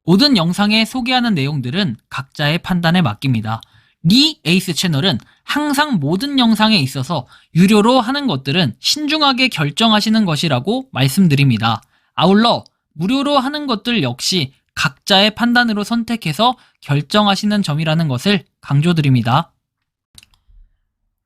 모든 영상에 소개하는 내용들은 각자의 판단에 맡깁니다. 리 에이스 채널은 항상 모든 영상에 있어서 유료로 하는 것들은 신중하게 결정하시는 것이라고 말씀드립니다. 아울러 무료로 하는 것들 역시 각자의 판단으로 선택해서 결정하시는 점이라는 것을 강조드립니다.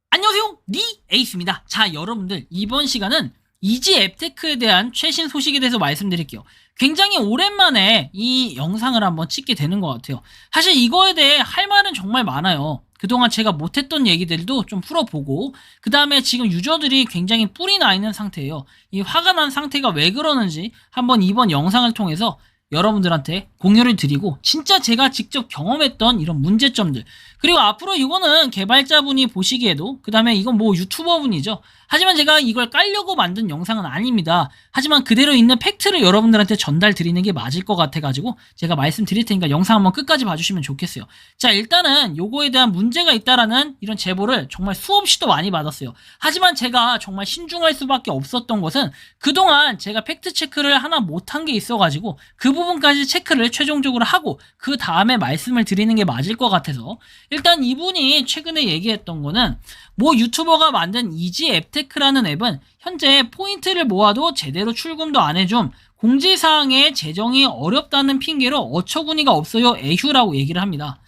안녕하세요, 리 에이스입니다. 자, 여러분들, 이번 시간은 이지 앱테크에 대한 최신 소식에 대해서 말씀드릴게요. 굉장히 오랜만에 이 영상을 한번 찍게 되는 것 같아요. 사실 이거에 대해 할 말은 정말 많아요. 그동안 제가 못했던 얘기들도 좀 풀어보고, 그 다음에 지금 유저들이 굉장히 뿔이 나 있는 상태예요. 이 화가 난 상태가 왜 그러는지 한번 이번 영상을 통해서 여러분들한테 공유를 드리고, 진짜 제가 직접 경험했던 이런 문제점들, 그리고 앞으로 이거는 개발자분이 보시기에도, 그 다음에 이건 뭐 유튜버분이죠. 하지만 제가 이걸 깔려고 만든 영상은 아닙니다. 하지만 그대로 있는 팩트를 여러분들한테 전달 드리는 게 맞을 것 같아가지고 제가 말씀드릴 테니까 영상 한번 끝까지 봐주시면 좋겠어요. 자, 일단은 요거에 대한 문제가 있다라는 이런 제보를 정말 수없이도 많이 받았어요. 하지만 제가 정말 신중할 수밖에 없었던 것은, 그동안 제가 팩트 체크를 하나 못한 게 있어가지고 그 부분까지 체크를 최종적으로 하고 그 다음에 말씀을 드리는 게 맞을 것 같아서, 일단 이분이 최근에 얘기했던 거는, 모 유튜버가 만든 이지 앱테크라는 앱은 현재 포인트를 모아도 제대로 출금도 안 해줌, 공지사항에 제정이 어렵다는 핑계로 어처구니가 없어요 에휴라고 얘기를 합니다.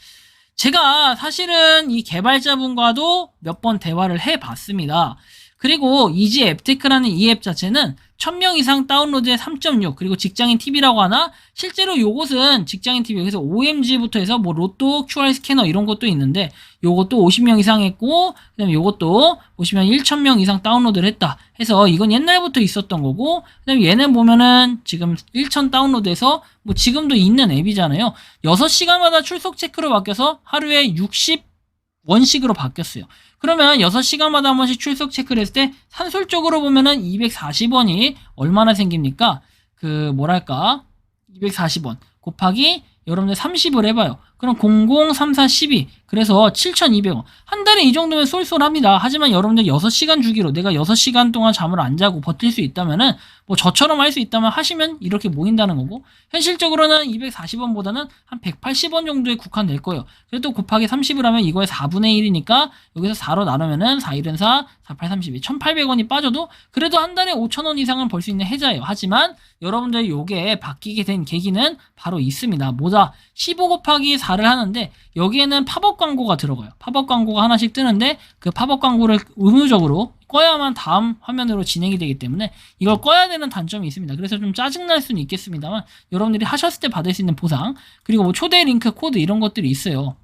제가 사실은 이 개발자분과도 몇 번 대화를 해봤습니다. 그리고 이지 앱테크라는 이 앱 자체는 1000명 이상 다운로드에 3.6, 그리고 직장인 TV라고 하나, 실제로 요것은 직장인 TV, 그래서 OMG부터 해서 뭐 로또, QR 스캐너 이런 것도 있는데, 요것도 50명 이상 했고, 그 다음에 요것도 보시면 1000명 이상 다운로드를 했다 해서 이건 옛날부터 있었던 거고, 그 다음에 얘는 보면은 지금 1000 다운로드해서 뭐 지금도 있는 앱이잖아요. 6시간마다 출석 체크로 바뀌어서 하루에 60원씩으로 바뀌었어요. 그러면 6시간마다 한 번씩 출석 체크를 했을 때 산술적으로 보면은 240원이 얼마나 생깁니까? 그 뭐랄까, 240원 곱하기 여러분들 30을 해봐요. 그럼 003412, 그래서 7,200원. 한 달에 이 정도면 쏠쏠합니다. 하지만 여러분들 6시간 주기로 내가 6시간 동안 잠을 안 자고 버틸 수 있다면은, 뭐 저처럼 할 수 있다면 하시면 이렇게 모인다는 거고, 현실적으로는 240원보다는 한 180원 정도에 국한될 거예요. 그래도 곱하기 30을 하면 이거의 4분의 1이니까 여기서 4로 나누면은 4, 1은 4, 4, 8, 32, 1,800원이 빠져도 그래도 한 달에 5,000원 이상은 벌 수 있는 혜자예요. 하지만 여러분들 요게 바뀌게 된 계기는 바로 있습니다. 뭐다? 15 곱하기 4를 하는데 여기에는 팝업 광고가 들어가요. 팝업 광고가 하나씩 뜨는데 그 팝업 광고를 의무적으로 꺼야만 다음 화면으로 진행이 되기 때문에 이걸 꺼야 되는 단점이 있습니다. 그래서 좀 짜증날 수는 있겠습니다만, 여러분들이 하셨을 때 받을 수 있는 보상, 그리고 뭐 초대 링크 코드 이런 것들이 있어요.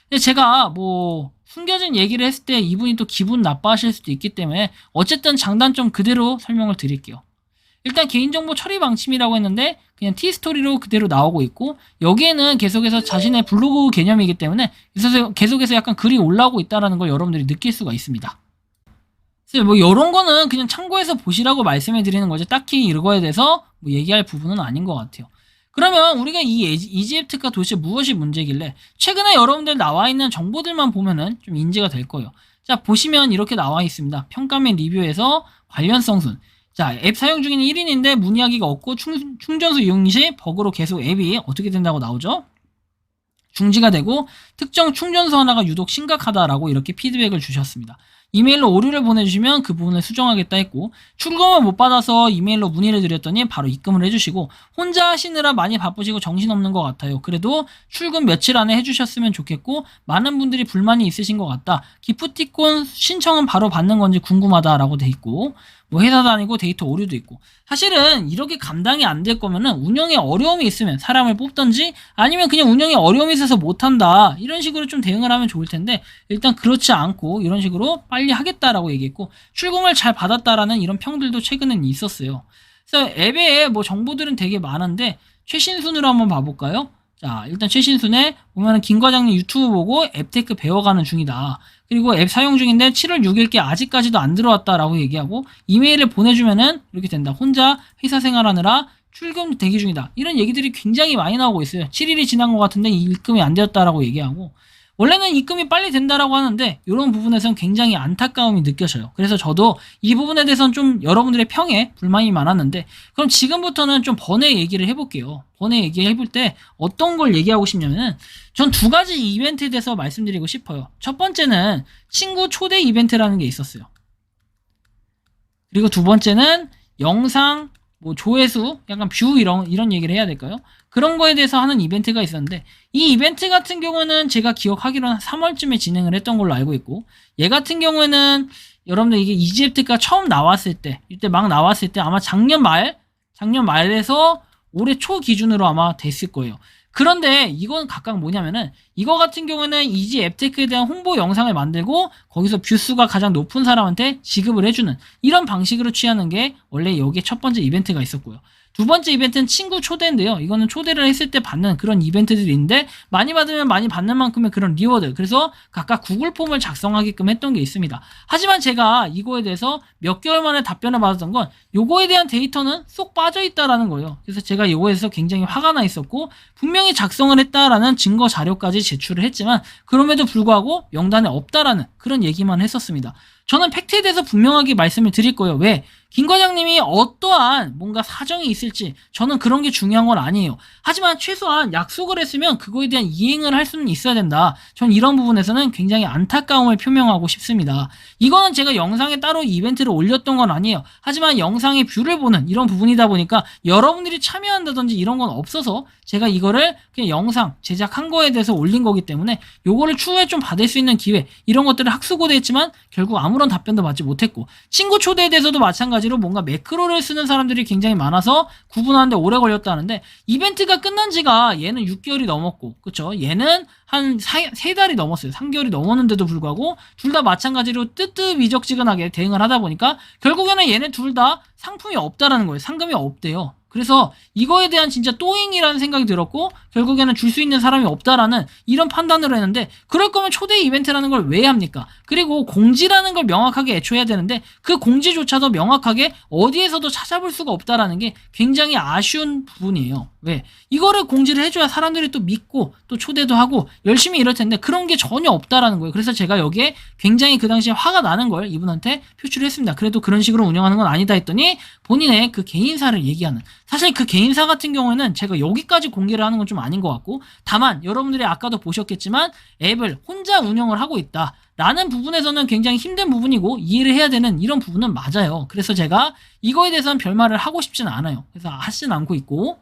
근데 제가 뭐 숨겨진 얘기를 했을 때 이분이 또 기분 나빠하실 수도 있기 때문에 어쨌든 장단점 그대로 설명을 드릴게요. 일단 개인정보 처리 방침이라고 했는데 그냥 T스토리로 그대로 나오고 있고, 여기에는 계속해서 자신의 블로그 개념이기 때문에 계속해서 약간 글이 올라오고 있다는 걸 여러분들이 느낄 수가 있습니다. 그래서 뭐 이런 거는 그냥 참고해서 보시라고 말씀해 드리는 거죠. 딱히 이거에 대해서 뭐 얘기할 부분은 아닌 것 같아요. 그러면 우리가 이 이지 앱테크가 도대체 무엇이 문제길래, 최근에 여러분들 나와 있는 정보들만 보면은 좀 인지가 될 거예요. 자, 보시면 이렇게 나와 있습니다. 평가 및 리뷰에서 관련성 순. 자, 앱 사용 중인 1인인데 문의하기가 없고 충전소 이용 시 버그로 계속 앱이 어떻게 된다고 나오죠? 중지가 되고 특정 충전소 하나가 유독 심각하다라고 이렇게 피드백을 주셨습니다. 이메일로 오류를 보내주시면 그 부분을 수정하겠다 했고, 출금을 못 받아서 이메일로 문의를 드렸더니 바로 입금을 해주시고, 혼자 하시느라 많이 바쁘시고 정신없는 것 같아요. 그래도 출금 며칠 안에 해주셨으면 좋겠고, 많은 분들이 불만이 있으신 것 같다. 기프티콘 신청은 바로 받는 건지 궁금하다라고 돼 있고, 뭐 회사 다니고 데이터 오류도 있고. 사실은 이렇게 감당이 안 될 거면은 운영에 어려움이 있으면 사람을 뽑던지, 아니면 그냥 운영에 어려움이 있어서 못한다 이런 식으로 좀 대응을 하면 좋을 텐데, 일단 그렇지 않고 이런 식으로 빨리 하겠다라고 얘기했고, 출금을 잘 받았다라는 이런 평들도 최근엔 있었어요. 그래서 앱에 뭐 정보들은 되게 많은데 최신 순으로 한번 봐볼까요? 자, 일단 최신 순에 보면은 김 과장님 유튜브 보고 앱테크 배워가는 중이다. 그리고 앱 사용 중인데 7월 6일께 아직까지도 안 들어왔다라고 얘기하고, 이메일을 보내주면은 이렇게 된다. 혼자 회사 생활하느라 출금 대기 중이다. 이런 얘기들이 굉장히 많이 나오고 있어요. 7일이 지난 것 같은데 입금이 안 되었다라고 얘기하고, 원래는 입금이 빨리 된다라고 하는데 이런 부분에서는 굉장히 안타까움이 느껴져요. 그래서 저도 이 부분에 대해서는 좀 여러분들의 평에 불만이 많았는데 그럼 지금부터는 좀 번외 얘기를 해볼게요. 번외 얘기해볼 때 어떤 걸 얘기하고 싶냐면은 전 두 가지 이벤트에 대해서 말씀드리고 싶어요. 첫 번째는 친구 초대 이벤트라는 게 있었어요. 그리고 두 번째는 영상 뭐 조회수, 약간 뷰 이런 얘기를 해야 될까요? 그런 거에 대해서 하는 이벤트가 있었는데 이 이벤트 같은 경우는 제가 기억하기로는 3월쯤에 진행을 했던 걸로 알고 있고 얘 같은 경우에는 여러분들 이게 이집트가 처음 나왔을 때 이때 막 나왔을 때 아마 작년 말에서 올해 초 기준으로 아마 됐을 거예요. 그런데 이건 각각 뭐냐면은 이거 같은 경우에는 이지 앱테크에 대한 홍보 영상을 만들고 거기서 뷰수가 가장 높은 사람한테 지급을 해주는 이런 방식으로 취하는 게 원래 여기에 첫 번째 이벤트가 있었고요. 두 번째 이벤트는 친구 초대인데요. 이거는 초대를 했을 때 받는 그런 이벤트들이 있는데 많이 받으면 많이 받는 만큼의 그런 리워드, 그래서 각각 구글 폼을 작성하게끔 했던 게 있습니다. 하지만 제가 이거에 대해서 몇 개월 만에 답변을 받았던 건 요거에 대한 데이터는 쏙 빠져있다라는 거예요. 그래서 제가 요거에서 굉장히 화가 나 있었고 분명히 작성을 했다라는 증거 자료까지 제출을 했지만 그럼에도 불구하고 명단에 없다라는 그런 얘기만 했었습니다. 저는 팩트에 대해서 분명하게 말씀을 드릴 거예요. 왜? 김 과장님이 어떠한 뭔가 사정이 있을지 저는 그런 게 중요한 건 아니에요. 하지만 최소한 약속을 했으면 그거에 대한 이행을 할 수는 있어야 된다. 전 이런 부분에서는 굉장히 안타까움을 표명하고 싶습니다. 이거는 제가 영상에 따로 이벤트를 올렸던 건 아니에요. 하지만 영상의 뷰를 보는 이런 부분이다 보니까 여러분들이 참여한다든지 이런 건 없어서 제가 이거를 그냥 영상 제작한 거에 대해서 올린 거기 때문에 요거를 추후에 좀 받을 수 있는 기회 이런 것들을 학수고대했지만 결국 아무런 답변도 받지 못했고 친구 초대에 대해서도 마찬가지로 뭔가 매크로를 쓰는 사람들이 굉장히 많아서 구분하는데 오래 걸렸다는데 이벤트가 끝난 지가 얘는 6개월이 넘었고 그쵸? 얘는 한 3달이 넘었어요. 3개월이 넘었는데도 불구하고 둘 다 마찬가지로 뜨뜻미적지근하게 대응을 하다 보니까 결국에는 얘네 둘 다 상품이 없다라는 거예요. 상금이 없대요. 그래서 이거에 대한 진짜 또잉이라는 생각이 들었고 결국에는 줄 수 있는 사람이 없다라는 이런 판단을 했는데 그럴 거면 초대 이벤트라는 걸 왜 합니까? 그리고 공지라는 걸 명확하게 애초에 해야 되는데 그 공지조차도 명확하게 어디에서도 찾아볼 수가 없다라는 게 굉장히 아쉬운 부분이에요. 왜? 이거를 공지를 해줘야 사람들이 또 믿고 또 초대도 하고 열심히 이럴 텐데 그런 게 전혀 없다라는 거예요. 그래서 제가 여기에 굉장히 그 당시에 화가 나는 걸 이분한테 표출을 했습니다. 그래도 그런 식으로 운영하는 건 아니다 했더니 본인의 그 개인사를 얘기하는 사실 그 개인사 같은 경우에는 제가 여기까지 공개를 하는 건 좀 아닌 것 같고 다만 여러분들이 아까도 보셨겠지만 앱을 혼자 운영을 하고 있다 라는 부분에서는 굉장히 힘든 부분이고 이해를 해야 되는 이런 부분은 맞아요. 그래서 제가 이거에 대해서는 별말을 하고 싶지는 않아요. 그래서 하지는 않고 있고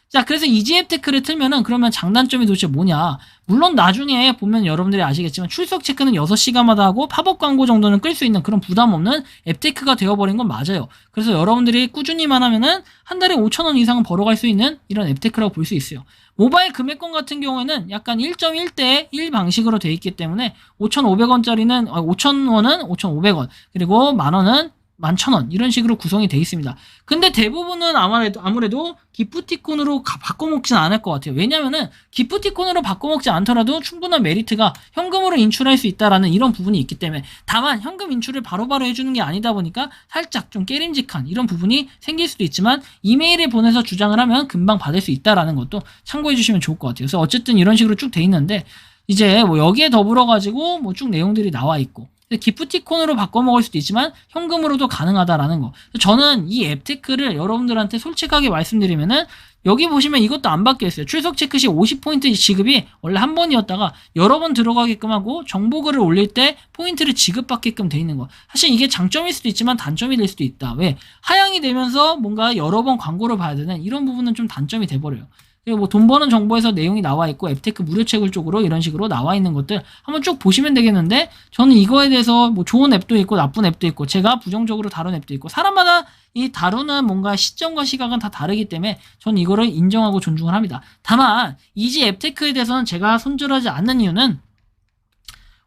자, 그래서 이지앱테크를 틀면은 그러면 장단점이 도대체 뭐냐? 물론 나중에 보면 여러분들이 아시겠지만 출석 체크는 6시간마다 하고 팝업 광고 정도는 끌 수 있는 그런 부담 없는 앱테크가 되어버린 건 맞아요. 그래서 여러분들이 꾸준히만 하면은 한 달에 5,000원 이상은 벌어갈 수 있는 이런 앱테크라고 볼 수 있어요. 모바일 금액권 같은 경우에는 약간 1.1대 1 방식으로 돼 있기 때문에 5,500원짜리는 5,000원은 5,500원 그리고 만원은 11,000원 이런 식으로 구성이 돼 있습니다. 근데 대부분은 아무래도 기프티콘으로 바꿔먹진 않을 것 같아요. 왜냐면은 기프티콘으로 바꿔먹지 않더라도 충분한 메리트가 현금으로 인출할 수 있다라는 이런 부분이 있기 때문에 다만 현금 인출을 바로바로 해주는 게 아니다 보니까 살짝 좀 깨림직한 이런 부분이 생길 수도 있지만 이메일에 보내서 주장을 하면 금방 받을 수 있다라는 것도 참고해 주시면 좋을 것 같아요. 그래서 어쨌든 이런 식으로 쭉 돼 있는데 이제 뭐 여기에 더불어 가지고 뭐 쭉 내용들이 나와 있고 기프티콘으로 바꿔 먹을 수도 있지만 현금으로도 가능하다라는 거. 저는 이 앱테크를 여러분들한테 솔직하게 말씀드리면은 여기 보시면 이것도 안 바뀌어 있어요. 출석 체크 시 50포인트 지급이 원래 한 번이었다가 여러 번 들어가게끔 하고 정보글을 올릴 때 포인트를 지급받게끔 돼 있는 거. 사실 이게 장점일 수도 있지만 단점이 될 수도 있다. 왜? 하향이 되면서 뭔가 여러 번 광고를 봐야 되는 이런 부분은 좀 단점이 돼버려요. 그리고 뭐 돈 버는 정보에서 내용이 나와 있고 앱테크 무료 채굴 쪽으로 이런 식으로 나와 있는 것들 한번 쭉 보시면 되겠는데 저는 이거에 대해서 뭐 좋은 앱도 있고 나쁜 앱도 있고 제가 부정적으로 다룬 앱도 있고 사람마다 이 다루는 뭔가 시점과 시각은 다 다르기 때문에 저는 이거를 인정하고 존중을 합니다. 다만 이지 앱테크에 대해서는 제가 손절하지 않는 이유는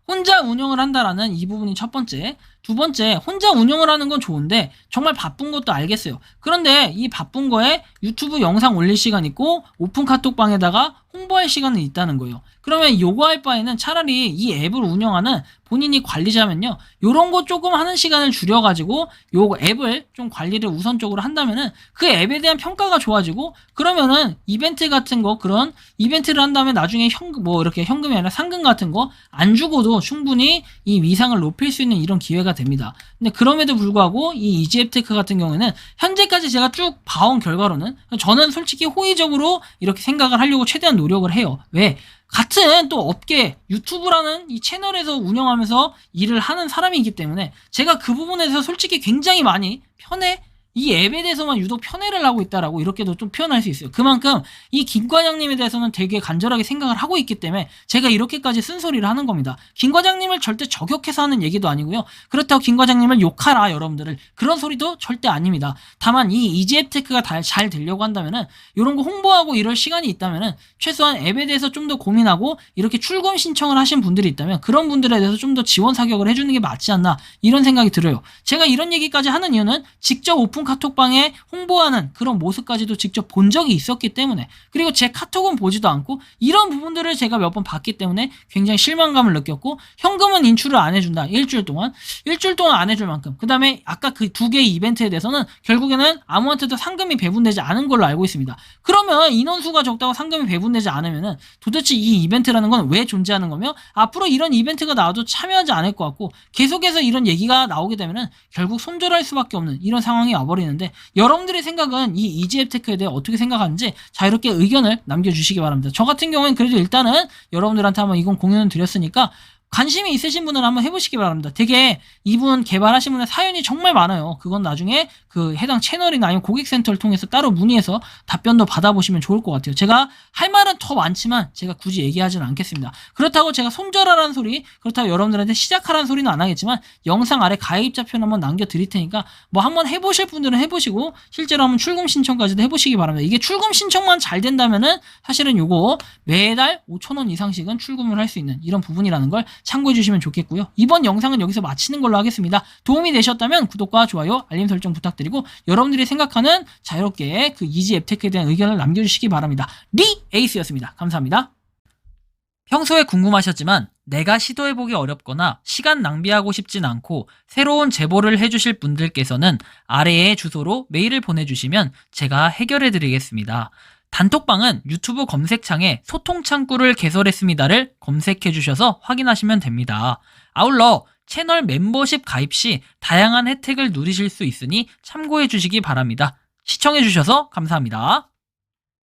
혼자 운영을 한다라는 이 부분이 첫 번째. 두 번째, 혼자 운영을 하는 건 좋은데 정말 바쁜 것도 알겠어요. 그런데 이 바쁜 거에 유튜브 영상 올릴 시간 있고 오픈 카톡방에다가 홍보할 시간은 있다는 거예요. 그러면 요거 할 바에는 차라리 이 앱을 운영하는 본인이 관리자면요, 요런 거 조금 하는 시간을 줄여가지고 요 앱을 좀 관리를 우선적으로 한다면은 그 앱에 대한 평가가 좋아지고, 그러면은 이벤트 같은 거, 그런 이벤트를 한 다음에 나중에 이렇게 현금이 아니라 상금 같은 거 안 주고도 충분히 이 위상을 높일 수 있는 이런 기회가 됩니다. 근데 그럼에도 불구하고 이 이지앱테크 같은 경우에는 현재까지 제가 쭉 봐온 결과로는 저는 솔직히 호의적으로 이렇게 생각을 하려고 최대한 노력을 해요. 왜? 같은 또 업계 유튜브라는 이 채널에서 운영하면서 일을 하는 사람이기 때문에 제가 그 부분에 대해서 솔직히 굉장히 많이 이 앱에 대해서만 유독 편애를 하고 있다라고 이렇게도 좀 표현할 수 있어요. 그만큼 이 김 과장님에 대해서는 되게 간절하게 생각을 하고 있기 때문에 제가 이렇게까지 쓴소리를 하는 겁니다. 김 과장님을 절대 저격해서 하는 얘기도 아니고요. 그렇다고 김 과장님을 욕하라 여러분들을, 그런 소리도 절대 아닙니다. 다만 이 이지앱테크가 잘 되려고 한다면은 이런 거 홍보하고 이럴 시간이 있다면은 최소한 앱에 대해서 좀 더 고민하고 이렇게 출금 신청을 하신 분들이 있다면 그런 분들에 대해서 좀 더 지원 사격을 해주는 게 맞지 않나, 이런 생각이 들어요. 제가 이런 얘기까지 하는 이유는 직접 오픈 카톡방에 홍보하는 그런 모습까지도 직접 본 적이 있었기 때문에, 그리고 제 카톡은 보지도 않고 이런 부분들을 제가 몇 번 봤기 때문에 굉장히 실망감을 느꼈고, 현금은 인출을 안 해준다, 일주일 동안 안 해줄 만큼. 그 다음에 아까 그 두 개의 이벤트에 대해서는 결국에는 아무한테도 상금이 배분되지 않은 걸로 알고 있습니다. 그러면 인원수가 적다고 상금이 배분되지 않으면은 도대체 이 이벤트라는 건 왜 존재하는 거며, 앞으로 이런 이벤트가 나와도 참여하지 않을 것 같고, 계속해서 이런 얘기가 나오게 되면은 결국 손절할 수밖에 없는 이런 상황이 와버리는데, 여러분들의 생각은 이 이지앱테크에 대해 어떻게 생각하는지 자유롭게 의견을 남겨주시기 바랍니다. 저 같은 경우는 그래도 일단은 여러분들한테 한번 이건 공유는 드렸으니까 관심이 있으신 분은 한번 해보시기 바랍니다. 되게 이분 개발하신 분의 사연이 정말 많아요. 그건 나중에 그 해당 채널이나 아니면 고객센터를 통해서 따로 문의해서 답변도 받아보시면 좋을 것 같아요. 제가 할 말은 더 많지만 제가 굳이 얘기하지는 않겠습니다. 그렇다고 제가 손절하라는 소리, 그렇다고 여러분들한테 시작하라는 소리는 안 하겠지만 영상 아래 가입자표는 한번 남겨드릴 테니까 뭐 한번 해보실 분들은 해보시고 실제로 한번 출금 신청까지도 해보시기 바랍니다. 이게 출금 신청만 잘 된다면은 사실은 요거 매달 5,000원 이상씩은 출금을 할 수 있는 이런 부분이라는 걸 참고해 주시면 좋겠고요. 이번 영상은 여기서 마치는 걸로 하겠습니다. 도움이 되셨다면 구독과 좋아요, 알림 설정 부탁드리고 여러분들이 생각하는 자유롭게 그 이지앱테크에 대한 의견을 남겨주시기 바랍니다. 에이스였습니다. 감사합니다. 평소에 궁금하셨지만 내가 시도해보기 어렵거나 시간 낭비하고 싶진 않고 새로운 제보를 해주실 분들께서는 아래의 주소로 메일을 보내주시면 제가 해결해드리겠습니다. 단톡방은 유튜브 검색창에 소통창구를 개설했습니다를 검색해 주셔서 확인하시면 됩니다. 아울러 채널 멤버십 가입 시 다양한 혜택을 누리실 수 있으니 참고해 주시기 바랍니다. 시청해 주셔서 감사합니다.